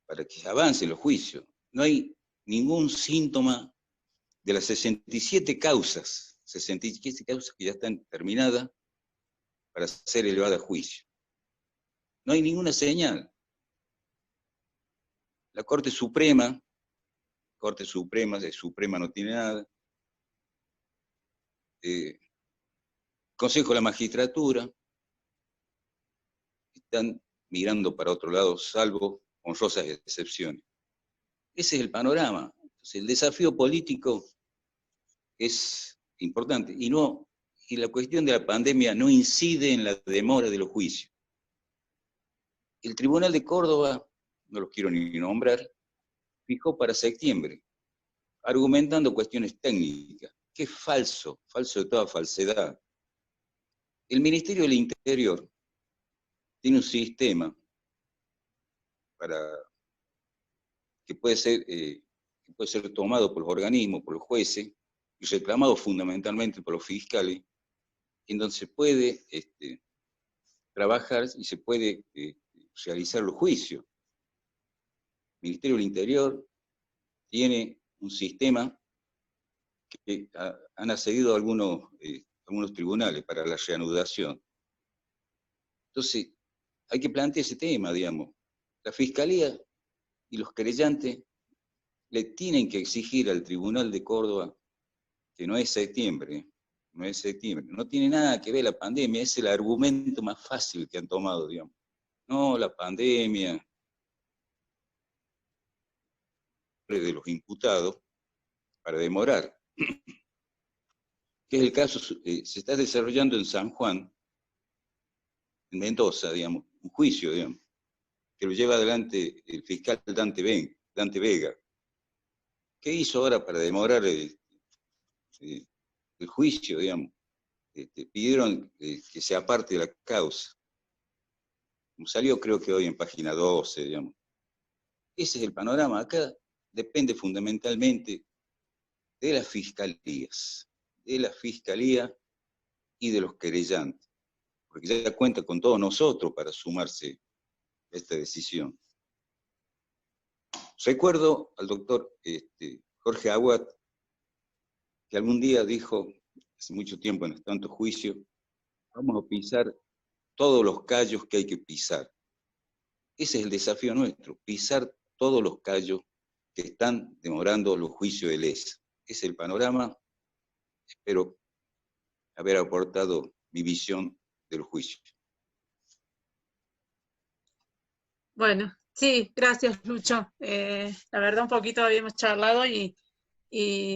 para que avancen los juicios. No hay ningún síntoma de las 67 causas que ya están terminadas para ser elevadas a juicio. No hay ninguna señal. La Corte Suprema de Suprema no tiene nada. Consejo de la Magistratura, están mirando para otro lado, salvo honrosas excepciones. Ese es el panorama. Entonces, el desafío político es importante. Y la cuestión de la pandemia no incide en la demora de los juicios. El Tribunal de Córdoba, no los quiero ni nombrar, fijó para septiembre, argumentando cuestiones técnicas, que es falso de toda falsedad. El Ministerio del Interior tiene un sistema que puede ser tomado por los organismos, por los jueces, y reclamado fundamentalmente por los fiscales, en donde se puede trabajar y se puede realizar los juicios. El Ministerio del Interior tiene un sistema que han accedido a algunos tribunales para la reanudación. Entonces, hay que plantear ese tema, digamos. La Fiscalía y los querellantes le tienen que exigir al Tribunal de Córdoba que no es septiembre, no tiene nada que ver la pandemia, es el argumento más fácil que han tomado, digamos. No, la pandemia de los imputados para demorar. Que es el caso, se está desarrollando en San Juan, en Mendoza, digamos, un juicio, digamos, que lo lleva adelante el fiscal Dante Vega. ¿Qué hizo ahora para demorar el juicio, digamos? Pidieron que se aparte de la causa. Como salió creo que hoy en página 12, digamos. Ese es el panorama. Acá depende fundamentalmente de las fiscalías, de la fiscalía y de los querellantes, porque ya cuenta con todos nosotros para sumarse a esta decisión. Recuerdo al doctor Jorge Aguat, que algún día dijo, hace mucho tiempo en tantos juicios, vamos a pisar todos los callos que hay que pisar. Ese es el desafío nuestro, pisar todos los callos que están demorando los juicios de lesa. Ese es el panorama. Espero haber aportado mi visión de los juicios. Bueno, sí, gracias, Lucho. La verdad, un poquito habíamos charlado y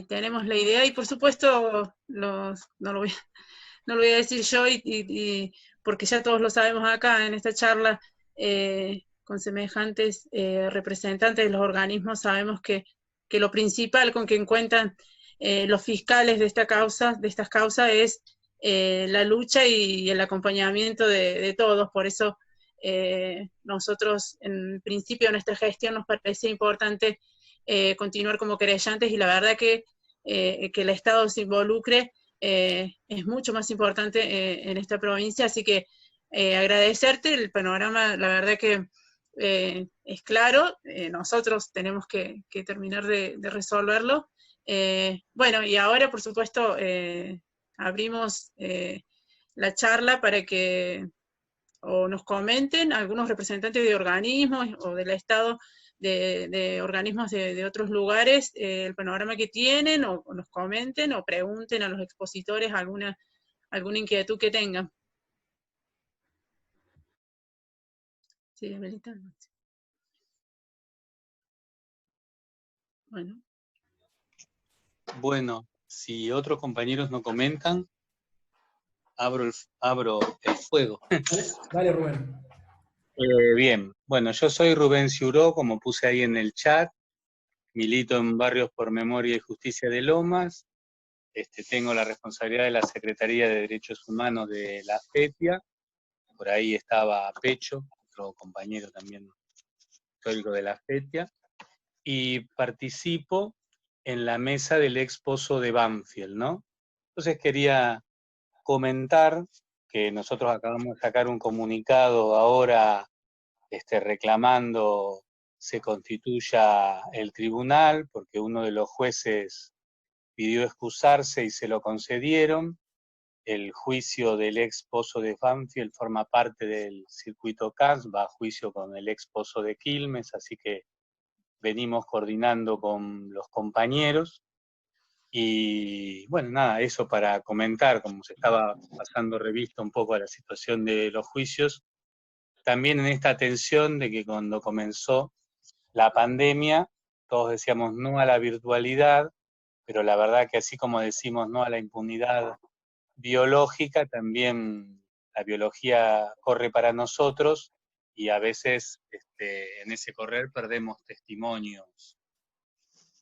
tenemos la idea, y por supuesto, no lo voy a decir yo, porque ya todos lo sabemos acá en esta charla, con semejantes representantes de los organismos, sabemos que lo principal con que cuentan los fiscales de estas causas es la lucha y el acompañamiento de todos. Por eso nosotros, en principio, en nuestra gestión nos parece importante continuar como querellantes, y la verdad que el Estado se involucre es mucho más importante en esta provincia, así que agradecerte. El panorama, la verdad que es claro. Nosotros tenemos que terminar de resolverlo. Bueno, y ahora, por supuesto, abrimos la charla para que o nos comenten algunos representantes de organismos o del Estado, de organismos de otros lugares, el panorama que tienen, o nos comenten o pregunten a los expositores alguna inquietud que tengan. Sí, Amelita. Bueno, si otros compañeros no comentan, abro el fuego. Dale, Rubén. Bien, bueno, yo soy Rubén Ciuró, como puse ahí en el chat, milito en Barrios por Memoria y Justicia de Lomas, tengo la responsabilidad de la Secretaría de Derechos Humanos de la FETIA, por ahí estaba Pecho, otro compañero también histórico de la FETIA, y participo en la mesa del ex pozo de Banfield, ¿no? Entonces quería comentar que nosotros acabamos de sacar un comunicado ahora reclamando se constituya el tribunal, porque uno de los jueces pidió excusarse y se lo concedieron. El juicio del ex pozo de Banfield forma parte del circuito CAS, va a juicio con el ex pozo de Quilmes, así que venimos coordinando con los compañeros. Y bueno, nada, eso para comentar, como se estaba pasando revista un poco a la situación de los juicios, también en esta tensión de que cuando comenzó la pandemia, todos decíamos no a la virtualidad, pero la verdad que así como decimos no a la impunidad biológica, también la biología corre para nosotros, y a veces en ese correr perdemos testimonios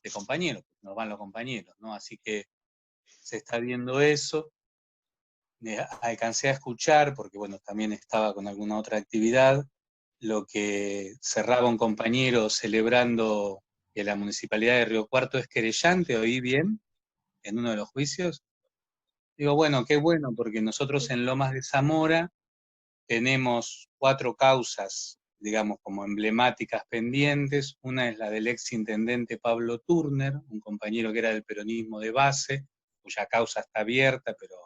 de compañeros, nos van los compañeros, ¿no? Así que se está viendo eso. alcancé a escuchar, porque bueno, también estaba con alguna otra actividad, lo que cerraba un compañero celebrando que la Municipalidad de Río Cuarto es querellante, ¿oí bien? En uno de los juicios. Digo, bueno, qué bueno, porque nosotros en Lomas de Zamora tenemos 4 causas, digamos, como emblemáticas pendientes. Una es la del ex intendente Pablo Turner, un compañero que era del peronismo de base, cuya causa está abierta, pero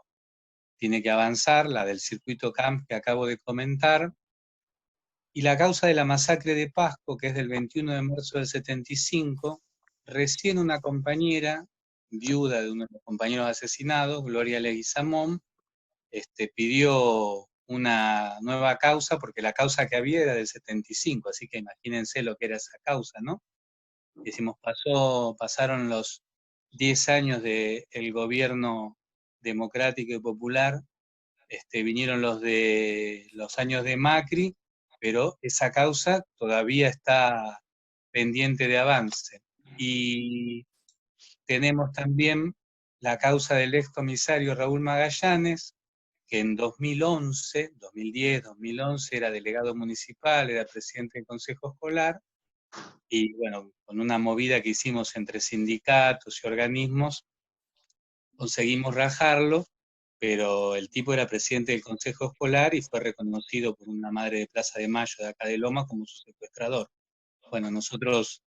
tiene que avanzar, la del circuito Camp que acabo de comentar, y la causa de la masacre de Pasco, que es del 21 de marzo del 75, recién una compañera, viuda de uno de los compañeros asesinados, Gloria Leguizamón, pidió una nueva causa, porque la causa que había era del 75, así que imagínense lo que era esa causa, ¿no? Decimos, pasaron los 10 años del gobierno democrático y popular, vinieron los años de Macri, pero esa causa todavía está pendiente de avance. Y tenemos también la causa del excomisario Raúl Magallanes, que en 2011, 2010, 2011 era delegado municipal, era presidente del Consejo Escolar, y bueno, con una movida que hicimos entre sindicatos y organismos, conseguimos rajarlo, pero el tipo era presidente del Consejo Escolar y fue reconocido por una madre de Plaza de Mayo de acá de Lomas como su secuestrador. Bueno, nosotros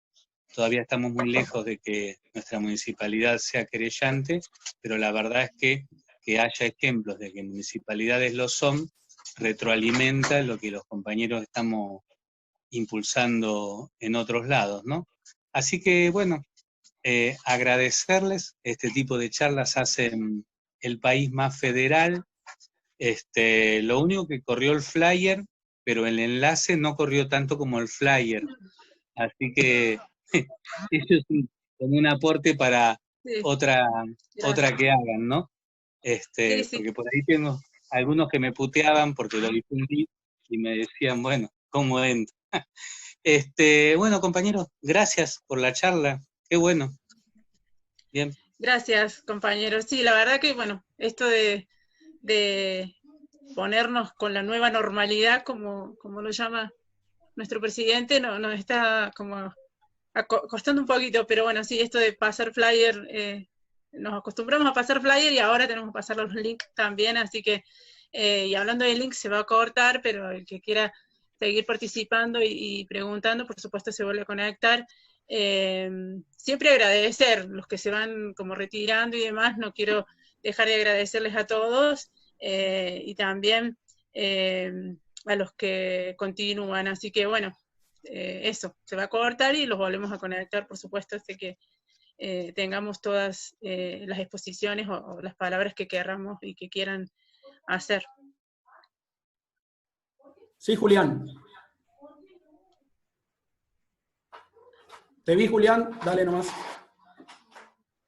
todavía estamos muy lejos de que nuestra municipalidad sea querellante, pero la verdad es que haya ejemplos de que municipalidades lo son, retroalimenta lo que los compañeros estamos impulsando en otros lados, ¿no? Así que, bueno, agradecerles, este tipo de charlas hacen el país más federal. Lo único que corrió el flyer, pero el enlace no corrió tanto como el flyer. Así que eso es como un aporte para Sí, otra que hagan, ¿no? sí. Porque por ahí tengo algunos que me puteaban porque lo difundí y me decían, bueno, ¿cómo entro? Bueno, compañeros, gracias por la charla. Qué bueno. Bien. Gracias, compañeros. Sí, la verdad que, bueno, esto de ponernos con la nueva normalidad, como lo llama nuestro presidente, nos está como costando un poquito, pero bueno, sí, esto de pasar flyer, nos acostumbramos a pasar flyer y ahora tenemos que pasar los links también, así que, y hablando de links se va a cortar, pero el que quiera seguir participando y preguntando, por supuesto se vuelve a conectar. Siempre agradecer los que se van como retirando y demás, no quiero dejar de agradecerles a todos, y también a los que continúan, así que bueno, eso, se va a cortar y los volvemos a conectar, por supuesto, hasta que tengamos todas las exposiciones o las palabras que querramos y que quieran hacer. Sí, Julián. Te vi, Julián, dale nomás.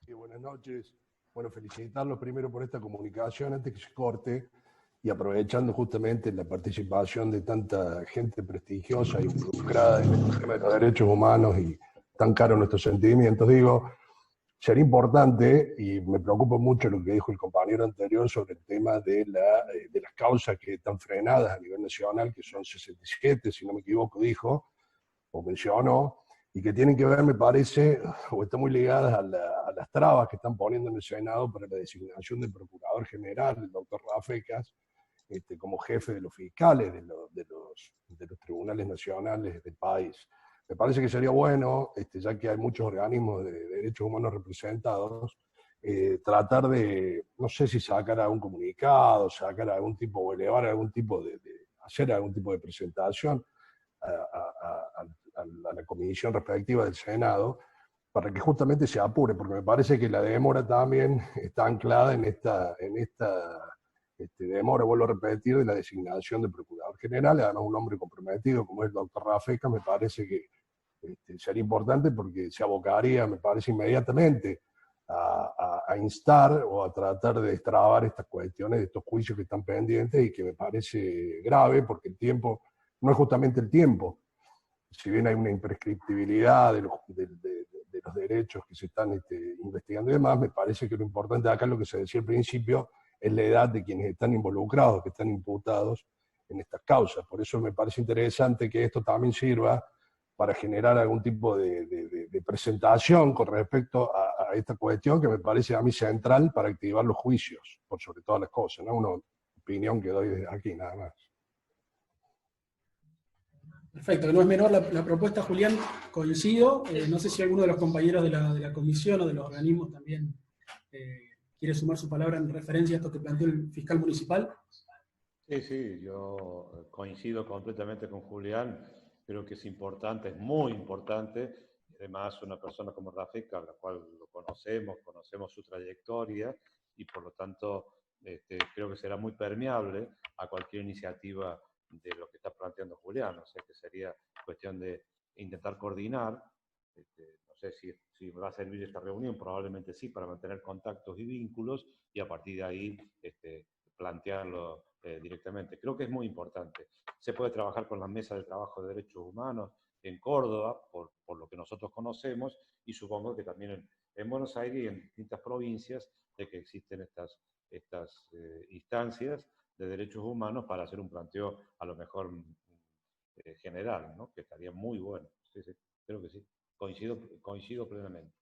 Sí, buenas noches. Bueno, felicitarlos primero por esta comunicación antes que se corte y aprovechando justamente la participación de tanta gente prestigiosa y involucrada en el tema de los derechos humanos y tan caros nuestros sentimientos, digo, sería importante, y me preocupa mucho lo que dijo el compañero anterior sobre el tema de las causas que están frenadas a nivel nacional, que son 67, si no me equivoco, dijo, o mencionó, y que tienen que ver, me parece, o están muy ligadas a las trabas que están poniendo en el Senado para la designación del Procurador General, el doctor Rafecas, como jefe de los fiscales de los tribunales nacionales del país. Me parece que sería bueno, ya que hay muchos organismos de derechos humanos representados, tratar de, no sé si sacar algún comunicado, sacar algún tipo, o elevar algún tipo hacer algún tipo de presentación a la comisión respectiva del Senado, para que justamente se apure, porque me parece que la demora también está anclada en esta demora, vuelvo a repetir, de la designación del Procurador General, además un hombre comprometido como es el doctor Rafecas, me parece que sería importante porque se abocaría, me parece, inmediatamente a instar o a tratar de destrabar estas cuestiones, de estos juicios que están pendientes y que me parece grave porque el tiempo no es justamente el tiempo. Si bien hay una imprescriptibilidad de los derechos que se están investigando y demás, me parece que lo importante acá es lo que se decía al principio, es la edad de quienes están involucrados, que están imputados en estas causas. Por eso me parece interesante que esto también sirva para generar algún tipo de presentación con respecto a esta cuestión que me parece a mí central para activar los juicios, por sobre todas las cosas, ¿no? Una opinión que doy desde aquí, nada más. Perfecto, no es menor la propuesta, Julián, coincido. No sé si alguno de los compañeros de la comisión o de los organismos también quiere sumar su palabra en referencia a esto que planteó el fiscal municipal. Sí, yo coincido completamente con Julián. Creo que es importante, es muy importante. Además, una persona como Rafik, a la cual lo conocemos su trayectoria y por lo tanto creo que será muy permeable a cualquier iniciativa de lo que está planteando Julián. O sea que sería cuestión de intentar coordinar. No sé si va a servir esta reunión, probablemente sí, para mantener contactos y vínculos y a partir de ahí plantearlo directamente. Creo que es muy importante. Se puede trabajar con la Mesa de Trabajo de Derechos Humanos en Córdoba, por lo que nosotros conocemos, y supongo que también en Buenos Aires y en distintas provincias de que existen estas instancias de derechos humanos para hacer un planteo a lo mejor general, ¿no? Que estaría muy bueno. Sí, creo que sí. Coincido plenamente.